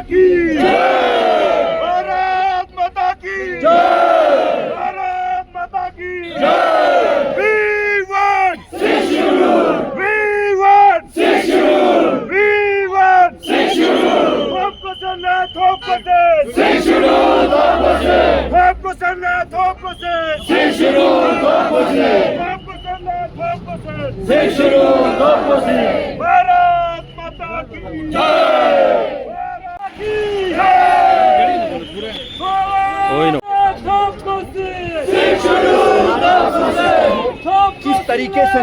की भारत माता की भारत माता की We want we want we want Bharat माता की किस तरीके से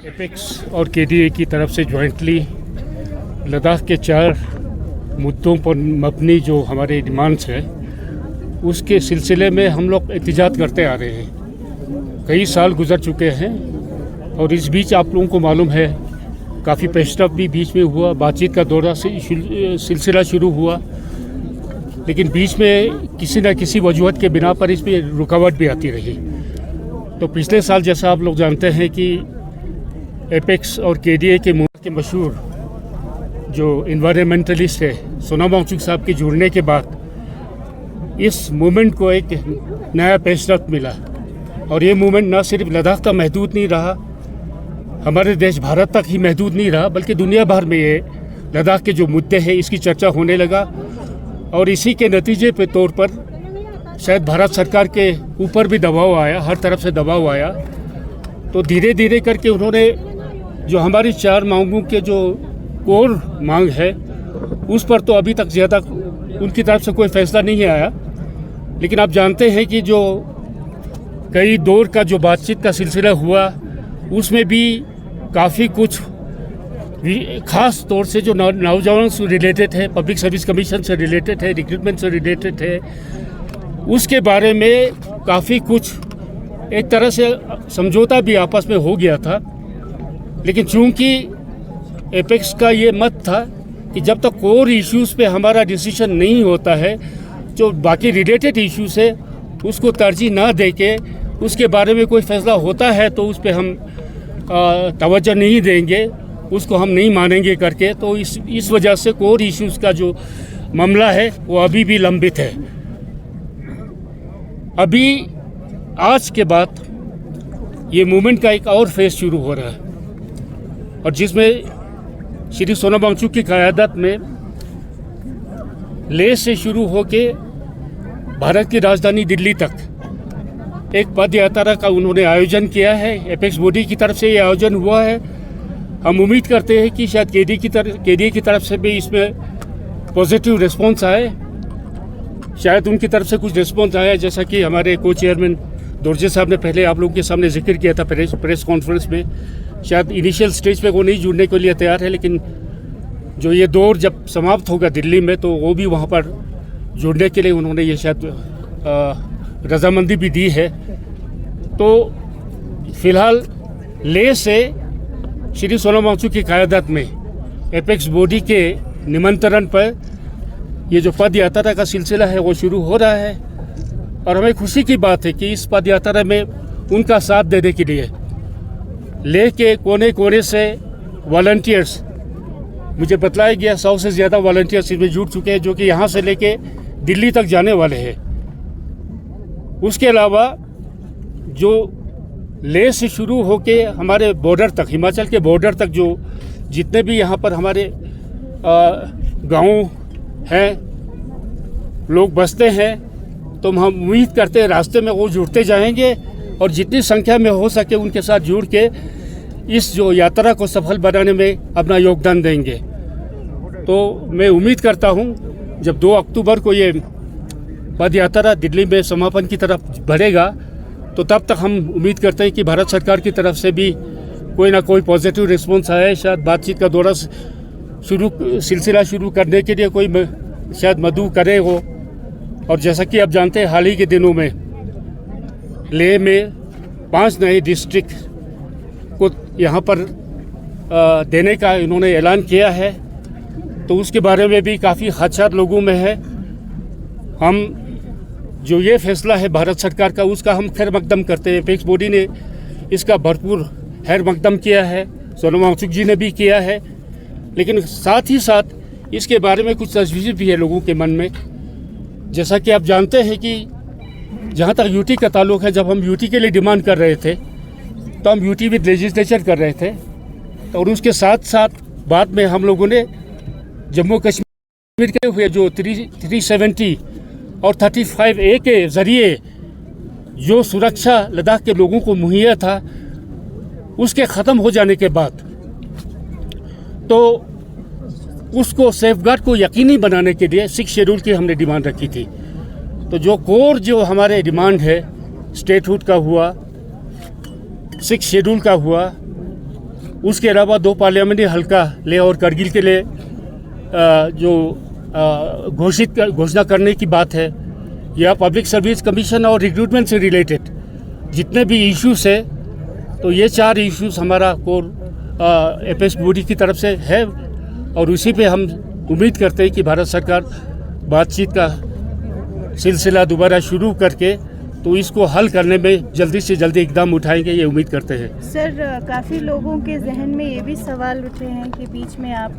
एपेक्स और केडीए की तरफ से जॉइंटली लद्दाख के 4 मुद्दों पर मबनी जो हमारे डिमांड्स हैं उसके सिलसिले में हम लोग एहतजाज करते आ रहे हैं। कई साल गुजर चुके हैं और इस बीच आप लोगों को मालूम है काफ़ी पेशरफ भी बीच में हुआ, बातचीत का दौरा से सिलसिला शुरू हुआ, लेकिन बीच में किसी न किसी वजूहत के बिना पर इसमें रुकावट भी आती रही। तो पिछले साल जैसा आप लोग जानते हैं कि एपेक्स और केडीए के मशहूर जो इन्वायरमेंटलिस्ट है सोनम वांगचुक साहब के जुड़ने के बाद इस मूवमेंट को एक नया पेशरफ्त मिला और ये मूवमेंट न सिर्फ लद्दाख तक महदूद नहीं रहा, हमारे देश भारत तक ही महदूद नहीं रहा, बल्कि दुनिया भर में ये लद्दाख के जो मुद्दे हैं इसकी चर्चा होने लगा। और इसी के नतीजे के तौर पर शायद भारत सरकार के ऊपर भी दबाव आया, हर तरफ से दबाव आया। तो धीरे धीरे करके उन्होंने जो हमारी 4 मांगों के जो कोर मांग है उस पर तो अभी तक ज़्यादा उनकी तरफ से कोई फैसला नहीं आया, लेकिन आप जानते हैं कि जो कई दौर का जो बातचीत का सिलसिला हुआ उसमें भी काफ़ी कुछ ख़ास तौर से जो नौजवानों से रिलेटेड है, पब्लिक सर्विस कमीशन से रिलेटेड है, रिक्रूटमेंट से रिलेटेड है, उसके बारे में काफ़ी कुछ एक तरह से समझौता भी आपस में हो गया था। लेकिन चूंकि एपेक्स का ये मत था कि जब तक कोर इश्यूज़ पे हमारा डिसीजन नहीं होता है, जो बाकी रिलेटेड इश्यूज़ है उसको तरजीह ना दे के उसके बारे में कोई फैसला होता है तो उस पर हम तवज्जो नहीं देंगे, उसको हम नहीं मानेंगे करके। तो इस वजह से कोर इश्यूज़ का जो मामला है वो अभी भी लंबित है। अभी आज के बाद ये मूवमेंट का एक और फेज शुरू हो रहा है और जिसमें श्री सोनम वांगचुक की क़यादत में लेह से शुरू होके भारत की राजधानी दिल्ली तक एक पद यात्रा का उन्होंने आयोजन किया है। एपेक्स बॉडी की तरफ से ये आयोजन हुआ है। हम उम्मीद करते हैं कि शायद केडीए की तरफ से भी इसमें पॉजिटिव रिस्पॉन्स आए, शायद उनकी तरफ से कुछ रिस्पॉन्स आया, जैसा कि हमारे को चेयरमैन दोरजे साहब ने पहले आप लोगों के सामने जिक्र किया था प्रेस कॉन्फ्रेंस में। शायद इनिशियल स्टेज पे वो नहीं जुड़ने के लिए तैयार है, लेकिन जो ये दौर जब समाप्त होगा दिल्ली में तो वो भी वहाँ पर जुड़ने के लिए उन्होंने ये शायद रजामंदी भी दी है। तो फिलहाल लेह से श्री सोनम वांगचुक की क़यादत में एपेक्स बॉडी के निमंत्रण पर ये जो पद यात्रा का सिलसिला है वो शुरू हो रहा है और हमें खुशी की बात है कि इस पद यात्रा में उनका साथ देने के लिए लेह के कोने कोने से वॉलंटियर्स, मुझे बतलाया गया 100 से ज़्यादा वॉलंटियर्स इसमें जुट चुके हैं, जो कि यहाँ से लेके दिल्ली तक जाने वाले हैं। उसके अलावा जो लेह से शुरू होके हमारे बॉर्डर तक, हिमाचल के बॉर्डर तक जो जितने भी यहाँ पर हमारे गांव हैं, लोग बसते हैं, तो हम उम्मीद करते हैं रास्ते में वो जुड़ते जाएंगे और जितनी संख्या में हो सके उनके साथ जुड़ के इस जो यात्रा को सफल बनाने में अपना योगदान देंगे। तो मैं उम्मीद करता हूँ जब 2 अक्टूबर को ये पद यात्रा दिल्ली में समापन की तरफ बढ़ेगा तो तब तक हम उम्मीद करते हैं कि भारत सरकार की तरफ से भी कोई ना कोई पॉजिटिव रिस्पॉन्स आए। शायद बातचीत का दौरा सिलसिला शुरू करने के लिए कोई शायद मदद करे हो। और जैसा कि आप जानते हैं हाल ही के दिनों में लेह में 5 नए डिस्ट्रिक्ट को यहाँ पर देने का इन्होंने ऐलान किया है, तो उसके बारे में भी काफ़ी खदशात लोगों में है। हम जो ये फैसला है भारत सरकार का उसका हम खैर मकदम करते हैं। एपेक्स बॉडी ने इसका भरपूर खैर मकदम किया है, सोनम वांगचुक जी ने भी किया है, लेकिन साथ ही साथ इसके बारे में कुछ तजवीज़ भी है लोगों के मन में। जैसा कि आप जानते हैं कि जहाँ तक यूटी का ताल्लुक है, जब हम यूटी के लिए डिमांड कर रहे थे तो हम यूटी विद लेजिस्लेचर कर रहे थे, और उसके साथ साथ बाद में हम लोगों ने जम्मू कश्मीर के हुए जो 370 और 35A के ज़रिए जो सुरक्षा लद्दाख के लोगों को मुहैया था उसके ख़त्म हो जाने के बाद तो उसको सेफगार्ड को यकीनी बनाने के लिए 6 शेड्यूल की हमने डिमांड रखी थी। तो जो कोर जो हमारे डिमांड है स्टेटहुड का हुआ, 6 शेड्यूल का हुआ, उसके अलावा 2 पार्लियामेंट्री हल्का लेह और करगिल के लिए जो घोषणा करने की बात है, या पब्लिक सर्विस कमीशन और रिक्रूटमेंट से रिलेटेड जितने भी इश्यूज है, तो ये 4 इश्यूज हमारा कोर एपेक्स बॉडी की तरफ से है और उसी पे हम उम्मीद करते हैं कि भारत सरकार बातचीत का सिलसिला दोबारा शुरू करके तो इसको हल करने में जल्दी से जल्दी इकदाम उठाएंगे, ये उम्मीद करते हैं। सर, काफ़ी लोगों के जहन में ये भी सवाल उठे हैं कि बीच में आप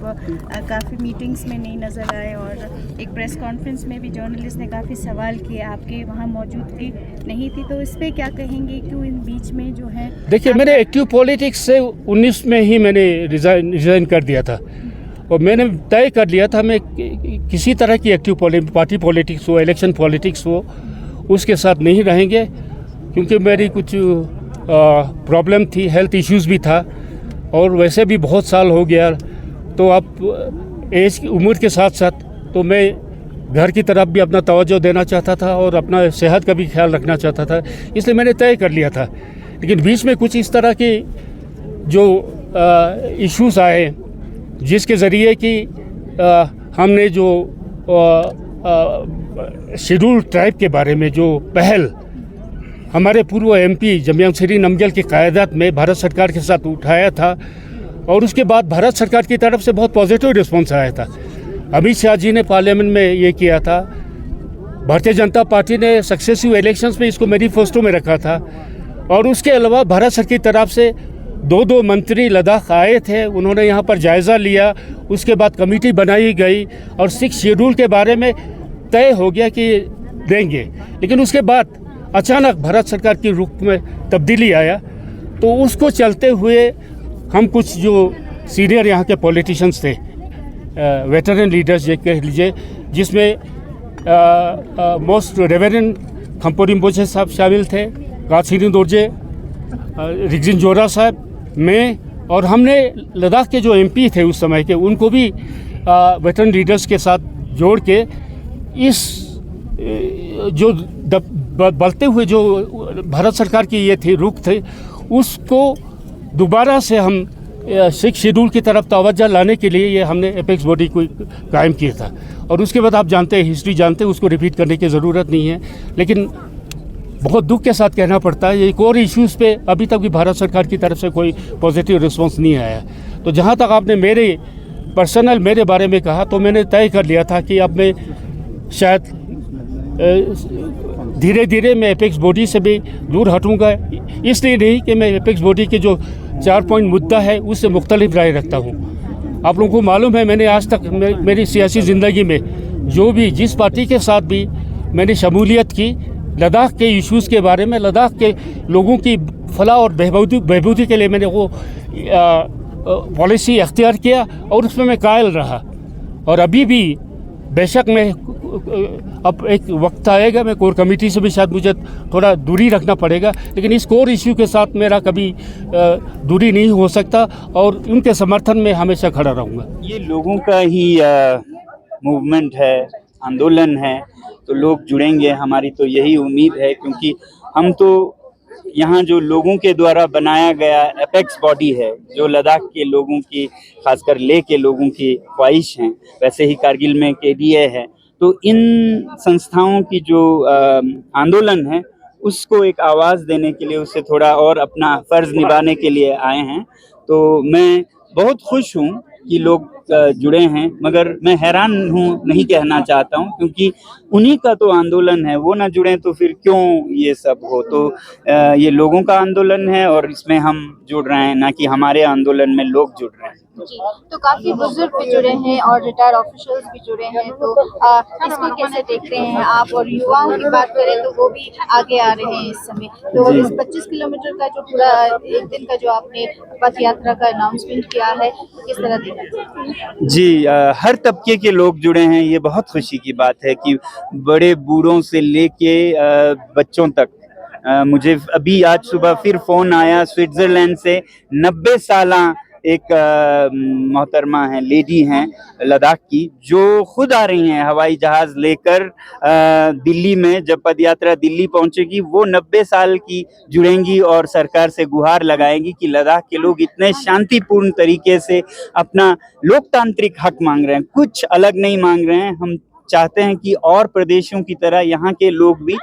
काफ़ी मीटिंग्स में नहीं नज़र आए और एक प्रेस कॉन्फ्रेंस में भी जर्नलिस्ट ने काफ़ी सवाल किए, आपके वहाँ मौजूदगी नहीं थी, तो इस पर क्या कहेंगे? क्यों इन बीच में जो है? देखिए, मैंने एक्टिव पॉलिटिक्स से 19 में ही मैंने रिज़ाइन कर दिया था और मैंने तय कर लिया था मैं किसी तरह की एक्टिव पार्टी पॉलिटिक्स हो, इलेक्शन पॉलिटिक्स हो, उसके साथ नहीं रहेंगे, क्योंकि मेरी कुछ प्रॉब्लम थी, हेल्थ इश्यूज़ भी था और वैसे भी बहुत साल हो गया, तो अब एज की उम्र के साथ साथ तो मैं घर की तरफ भी अपना तवज्जो देना चाहता था और अपना सेहत का भी ख्याल रखना चाहता था, इसलिए मैंने तय कर लिया था। लेकिन बीच में कुछ इस तरह के जो इश्यूज़ आए जिसके ज़रिए कि हमने जो शेड्यूल ट्राइब के बारे में जो पहल हमारे पूर्व MP जमयांग नमग्याल की क़यादत में भारत सरकार के साथ उठाया था और उसके बाद भारत सरकार की तरफ से बहुत पॉजिटिव रिस्पॉन्स आया था। अमित शाह जी ने पार्लियामेंट में ये किया था, भारतीय जनता पार्टी ने सक्सेसिव इलेक्शंस में इसको मैनिफेस्टो में रखा था और उसके अलावा भारत सरकार की तरफ से 2 मंत्री लद्दाख आए थे, उन्होंने यहाँ पर जायज़ा लिया, उसके बाद कमेटी बनाई गई और 6 शेड्यूल के बारे में तय हो गया कि देंगे। लेकिन उसके बाद अचानक भारत सरकार की रुख में तब्दीली आया, तो उसको चलते हुए हम कुछ जो सीनियर यहाँ के पॉलिटिशियंस थे, वेटरन लीडर्स ये कह लीजिए, जिसमें मोस्ट रेवरेंड खम्पो रिम्पोछे साहब शामिल थे, कात्सिरिंग दोरजे, रिगजिन जोरा साहब, मैं, और हमने लद्दाख के जो MP थे उस समय के उनको भी वेटरन लीडर्स के साथ जोड़ के इस जो बढ़ते हुए जो भारत सरकार की ये थी रुख थे उसको दोबारा से हम 6 शेड्यूल की तरफ तवज्जो लाने के लिए ये हमने एपेक्स बॉडी को कायम किया था। और उसके बाद आप जानते हैं, हिस्ट्री जानते हैं, उसको रिपीट करने की ज़रूरत नहीं है, लेकिन बहुत दुख के साथ कहना पड़ता है एक और इश्यूज़ पे अभी तक भी भारत सरकार की तरफ से कोई पॉजिटिव रिस्पॉन्स नहीं आया। तो जहाँ तक आपने मेरे बारे में कहा, तो मैंने तय कर लिया था कि अब मैं शायद धीरे धीरे मैं एपेक्स बॉडी से भी दूर हटूँगा, इसलिए नहीं कि मैं एपेक्स बॉडी के जो 4 पॉइंट मुद्दा है उससे मुख्तलिफ राय रखता हूँ। आप लोगों को मालूम है, मैंने आज तक मेरी सियासी ज़िंदगी में जो भी जिस पार्टी के साथ भी मैंने शमूलियत की, लद्दाख के इश्यूज़ के बारे में, लद्दाख के लोगों की फलाह और बहबूदी के लिए मैंने वो पॉलिसी अख्तियार किया और उसमें मैं कायल रहा। और अभी भी बेशक मैं अब एक वक्त आएगा, मैं कोर कमेटी से भी शायद मुझे थोड़ा दूरी रखना पड़ेगा, लेकिन इस कोर इश्यू के साथ मेरा कभी दूरी नहीं हो सकता और उनके समर्थन में हमेशा खड़ा रहूँगा। ये लोगों का ही मूवमेंट है, आंदोलन है, तो लोग जुड़ेंगे, हमारी तो यही उम्मीद है, क्योंकि हम तो यहाँ जो लोगों के द्वारा बनाया गया एपेक्स बॉडी है, जो लद्दाख के लोगों की, खासकर लेह के लोगों की ख्वाहिश हैं, वैसे ही कारगिल में KDA है, तो इन संस्थाओं की जो आंदोलन है उसको एक आवाज़ देने के लिए, उससे थोड़ा और अपना फ़र्ज़ निभाने के लिए आए हैं। तो मैं बहुत खुश हूँ कि लोग जुड़े हैं, मगर मैं हैरान हूँ नहीं कहना चाहता हूँ, क्योंकि उन्हीं का तो आंदोलन है, वो ना जुड़ें तो फिर क्यों ये सब हो। तो ये लोगों का आंदोलन है और इसमें हम जुड़ रहे हैं, ना कि हमारे आंदोलन में लोग जुड़ रहे हैं। जी, तो काफी बुजुर्ग भी जुड़े हैं और रिटायर्ड ऑफिशियल्स भी जुड़े हैं, तो इसको कैसे देखते हैं आप? और युवाओं की बात करें तो वो भी आगे आ रहे हैं इस समय, तो इस 25 किलोमीटर का जो पूरा एक दिन का जो आपने पथ यात्रा का अनाउंसमेंट किया है, किस तरह देखते? जी, हर तबके के लोग जुड़े हैं, ये बहुत खुशी की बात है कि बड़े बूढ़ों से लेके बच्चों तक। मुझे अभी आज सुबह फिर फ़ोन आया स्विट्ज़रलैंड से, 90 साला एक मोहतरमा हैं, लेडी हैं लद्दाख की, जो खुद आ रही हैं हवाई जहाज़ लेकर दिल्ली में। जब पदयात्रा दिल्ली पहुंचेगी, वो 90 साल की जुड़ेंगी और सरकार से गुहार लगाएंगी कि लद्दाख के लोग इतने शांतिपूर्ण तरीके से अपना लोकतांत्रिक हक मांग रहे हैं, कुछ अलग नहीं मांग रहे हैं। हम चाहते हैं कि और प्रदेशों की तरह यहाँ के लोग भी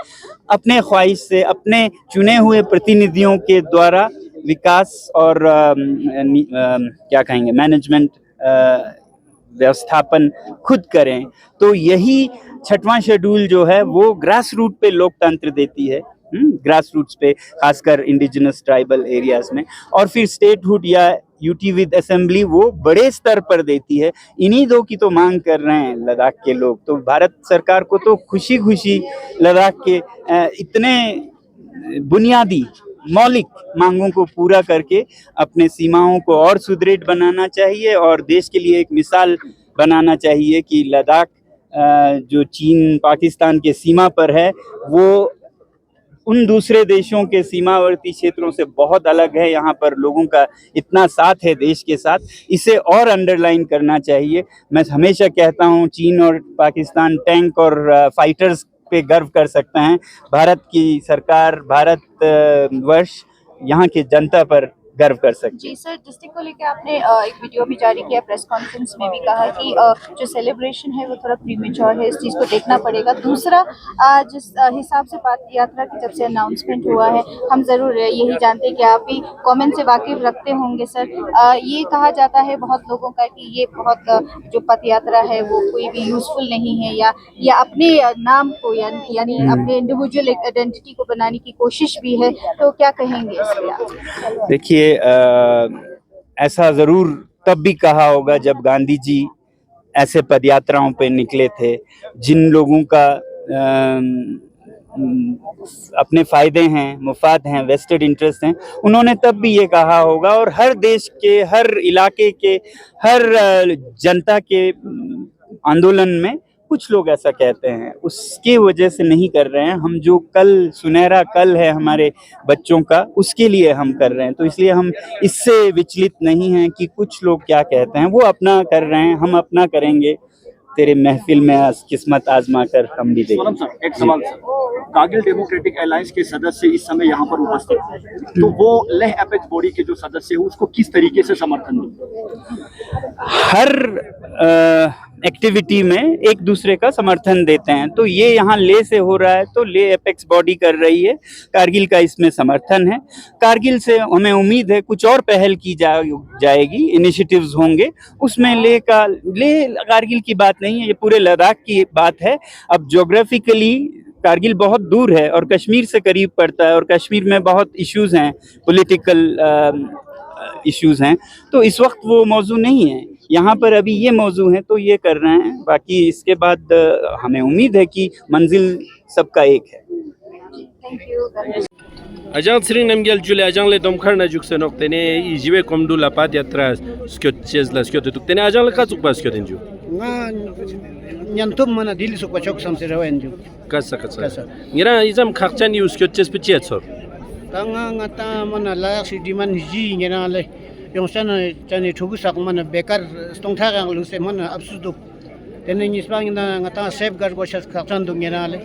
अपने ख्वाहिश से, अपने चुने हुए प्रतिनिधियों के द्वारा विकास और क्या कहेंगे, मैनेजमेंट, व्यवस्थापन खुद करें। तो यही 6वां शेड्यूल जो है वो ग्रास रूट पे लोकतंत्र देती है, ग्रास रूट्स पे, खासकर इंडिजिनस ट्राइबल एरियाज में, और फिर स्टेटहुड या यूटी विद असेंबली वो बड़े स्तर पर देती है। इन्हीं दो की तो मांग कर रहे हैं लद्दाख के लोग। तो भारत सरकार को तो खुशी खुशी लद्दाख के इतने बुनियादी मौलिक मांगों को पूरा करके अपने सीमाओं को और सुदृढ़ बनाना चाहिए और देश के लिए एक मिसाल बनाना चाहिए कि लद्दाख जो चीन पाकिस्तान के सीमा पर है, वो उन दूसरे देशों के सीमावर्ती क्षेत्रों से बहुत अलग है। यहाँ पर लोगों का इतना साथ है देश के साथ, इसे और अंडरलाइन करना चाहिए। मैं हमेशा कहता हूँ, चीन और पाकिस्तान टैंक और फाइटर्स पे गर्व कर सकते हैं, भारत की सरकार, भारत वर्ष यहाँ के जनता पर गर्व कर सकते हैं। जी सर, डिस्ट्रिक्ट को लेकर आपने एक वीडियो भी जारी किया, प्रेस कॉन्फ्रेंस में भी कहा कि जो सेलिब्रेशन है वो थोड़ा प्रीमेच्योर है, इस चीज़ को देखना पड़ेगा। दूसरा, जिस हिसाब से पथ यात्रा की जब से अनाउंसमेंट हुआ है, हम ज़रूर यही जानते हैं कि आप भी कमेंट से वाकिफ रखते होंगे सर। ये कहा जाता है बहुत लोगों का कि ये बहुत जो पथ यात्रा है वो कोई भी यूज़फुल नहीं है, या अपने नाम को यानी अपने इंडिविजुअल आइडेंटिटी को बनाने की कोशिश भी है, तो क्या कहेंगे इस पर आप? देखिए, ऐसा ज़रूर तब भी कहा होगा जब गांधी जी ऐसे पदयात्राओं पे निकले थे, जिन लोगों का अपने फ़ायदे हैं, मुफाद हैं, वेस्टेड इंटरेस्ट हैं, उन्होंने तब भी ये कहा होगा। और हर देश के, हर इलाके के, हर जनता के आंदोलन में कुछ लोग ऐसा कहते हैं, उसकी वजह से नहीं कर रहे हैं। हम जो कल, सुनहरा कल है हमारे बच्चों का, उसके लिए हम कर रहे हैं। तो इसलिए हम इससे विचलित नहीं हैं कि कुछ लोग क्या कहते हैं, वो अपना कर रहे हैं, हम अपना करेंगे। तेरे महफिल में किस्मत आजमा कर हम भी देंगे। सर, एक सवाल सर, कारगिल डेमोक्रेटिक अलायंस के सदस्य इस समय यहाँ पर उपस्थित हैं, तो वो लेह एपेक्स बॉडी के जो सदस्य हैं उसको किस तरीके से समर्थन दें? हर एक्टिविटी में एक दूसरे का समर्थन देते हैं। तो ये यहाँ ले से हो रहा है, तो ले एपेक्स बॉडी कर रही है, कारगिल का इसमें समर्थन है। कारगिल से हमें उम्मीद है कुछ और पहल की जाएगी, इनिशिएटिव्स होंगे उसमें। ले कारगिल की बात नहीं है, ये पूरे लद्दाख की बात है। अब ज्योग्राफिकली कारगिल बहुत दूर है और कश्मीर से करीब पड़ता है, और कश्मीर में बहुत इश्यूज हैं, पॉलिटिकल इश्यूज हैं, तो इस वक्त वो मौजू नहीं है। यहाँ पर अभी ये मौजू है, तो ये कर रहे हैं। बाकी इसके बाद हमें उम्मीद है कि मंजिल सबका एक है। Thank you. Ajang sering namgyal jule ajang le domkhar na juk senok tene ijiwe komdu la pad yatra skot chezla skot tuk tene ajang le ka tuk bas skot enju nga nyantum mana dili sukwa chok samse rawen ju Kasa kasa. Ngira izam khakchan use kyotches pichetsor. tanga nga ta mana la si diman ji ngena le yong sana chani thugu sak mana bekar stong tha gang lu se mana absu tene nisbang na nga ta safeguard go chas khakchan du ngena le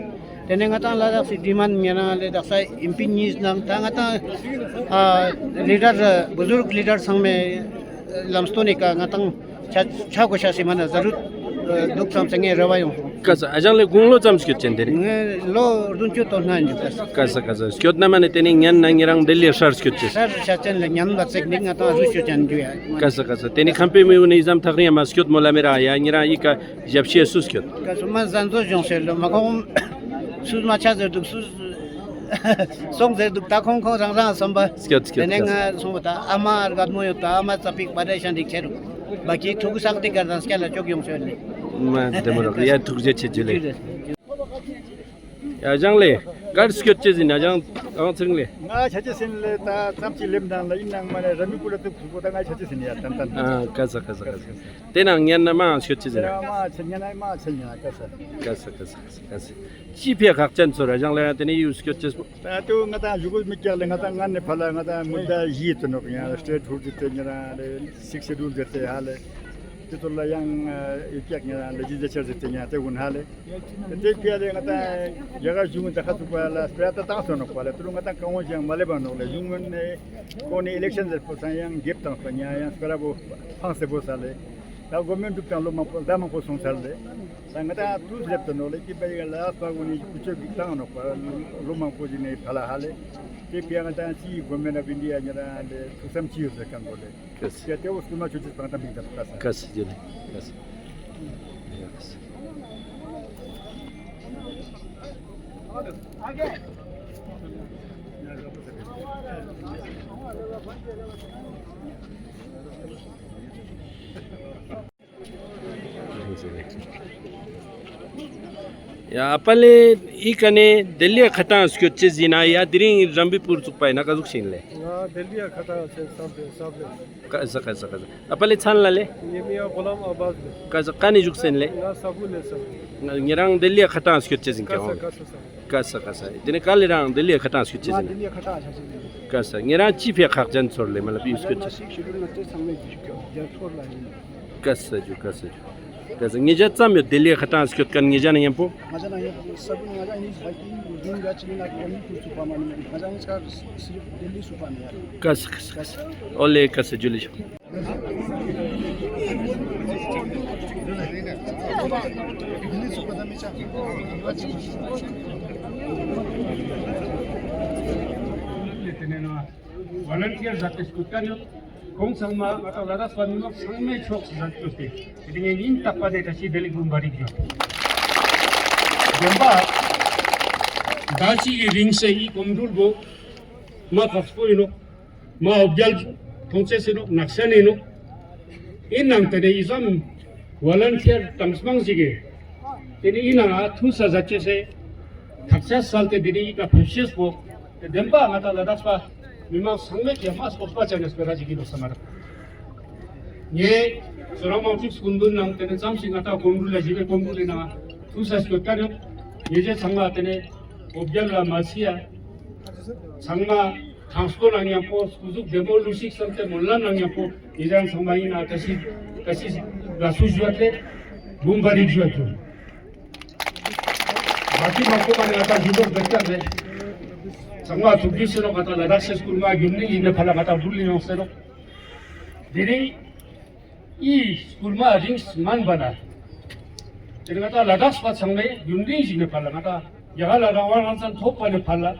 tene nga ta la si diman ngena le daksa impin nis nang ta nga ta leader buzurg leader sang me lamstone ka nga tang cha go chas mana zarut duk sam sange rawayong Kasa ajangle gunglo jam skyotchen dere. lo urdun chu to nan ju Kasa. Skyot na mane tene nyan na ngirang Delhi shar skyotches. sar chachen le nyam ba teknik nga ta ru chu chan ju ya Kasa. Tene khampe me une izam thagriya ma skyot molamera ya ngira ika japshi sus skyot. kasuma zanzo jong sel ma ko sus ma cha zer duk sus song zer duk ta khong khong rang rang samba Skyot. tene nga song ta amar gat mo yo ta ama tapik pada shan dik cheru baki thugu sak tik gardan skala chok yong sel Ma demoro ya thugje chejule. Ya ajangle gad skyotches in ajang angtringle. nga chache sinle ta chamchi lemdan la inang mane rami pura tu khubota nga chache sin ya tan Kasa. Tena nyan na ma skyotches in. ma chenya na ma chenya kasa Kasa. Chipya khakchan sor ajangle tene use skyotches. ta tu nga ta jugul mikya le nga ta ngan ne phala nga ta mudda yi to no ya state food te ngara le 6 schedule dete hale to la yang ikyak ngara legislature dete nya te un hale te pya le nga ta jaga jungun ta khatu pa la sprata ta so no pala tu nga ta kawo jang male ba no le jungun ne ko ni election de posan yang gap ta pa nya yang spera bo phang se bo sale ta government du tan lo ma po da ma ko son sale ta nga ta tu lep to no le ki ba la pa ko ni kuche bi ta no pa lo ma ko ji ne phala hale te pya nga ta si government of India nya le tu sam chi se kan bo le Kasa. ya te us kuma chu pa ta bi ta Kasa jule. Kasa. Ya apale ikane Delhi khata skyotches zina ya diring Rambipur chupai na kazuk shinle. Delhi खता से सब Kasa. Apale chanla le. ये मियां गुलाम आबाद Kasa kani juk senle. ना सबू ले सब Ngirang Delhi khata skyotches in kya. Kasa. Dine kalirang Delhi khata skyotches in. Delhi खटा छ Kasa. Ngirang chipya khakjan sorle malab use skyotches. Schedule नते संगे ju ja thor la Kasa. Ngija tsam yo Delhi khata skyot kan ngija na yampo. maja na सब maja ni baki दिन ga chini na ko ni ku pa mani maja ni ska सिर्फ दिल्ली सुपा में यार Kasa. Ole kasa julish. Delhi सुपा में चा volunteer जाते scooter kung sama atau laras pamilok sangme chok santuste dengan in tapa de tasi Delhi gumbari jo gemba dachi ki ring se I komdul bo ma paspo ino ma objal thongse se no naksane no in nang tene izam volunteer tamsmang sige tene ina thu sa jache se thaksa salte dini ka fashes bo gemba mata laras pa 미망 상맥이 마스 오빠장에서 베라지기로 삼아라. 예, 소라마우틱 군분 남때는 잠시 갔다 공부를 집에 공부를 나 투사스도 까려 예제 장마 때네 옵잘라 마시아 장마 장스코 나냐포 수숙 데몰루식 선때 몰라 나냐포 이장 상마이나 다시 라수주한테 문바리 주었죠. 마치 막고만 갔다 주도 됐다네. 정말 두기스로 갔다 라닥스 스쿨마 균리 있는 팔라 갔다 불리는 세로 데리 이 스쿨마 링스만 바나 데리 갔다 라닥스 바 상내 균리 있는 팔라 갔다 야갈라 라완산 톱바는 팔라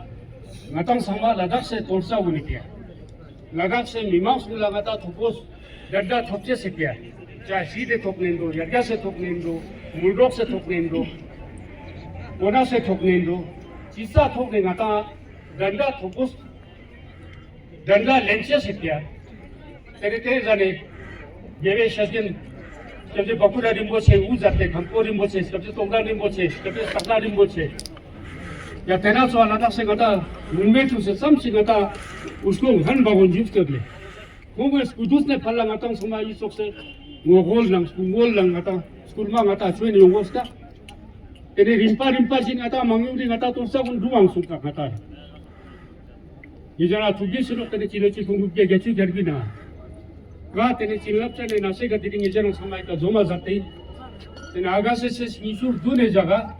나탕 상마 라닥스 돌사 우니피야 라닥스 미망스라 갔다 토포스 데다 톱제 세피야 자 시데 톱nen도 야가세 톱nen도 물록세 톱nen도 오나세 톱nen도 지사 톱네 갔다 danda thopus danda lenches hitya tere jane yeve shajin kabje bakura rimbo che u jate khampo rimbo che kabje tonga rimbo che kabje sakla rimbo che ya tena so alada se gata munme tu se samsi gata usko han bagon jif कर ले कांग्रेस कुदुस ने फल्ला मातंग समाई सोक से ngol lang ata school ma ngata chwe ni ngos ka tene rimpa sin ata mangu ri ngata to sa kun duang su ka ngata yijana tugi silo tene chilo chi kungu ge ge chi gargi na ga tene chilap chane na se ga ding yijana samai ka zoma zate tene aga se nisur dune jaga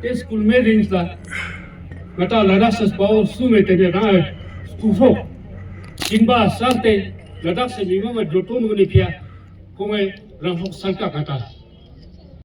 te school me rings la ngata lada sas pao su me tene na stufo Kimba salte ladak se mima ma joton ngoni pia kome rangfok salka kata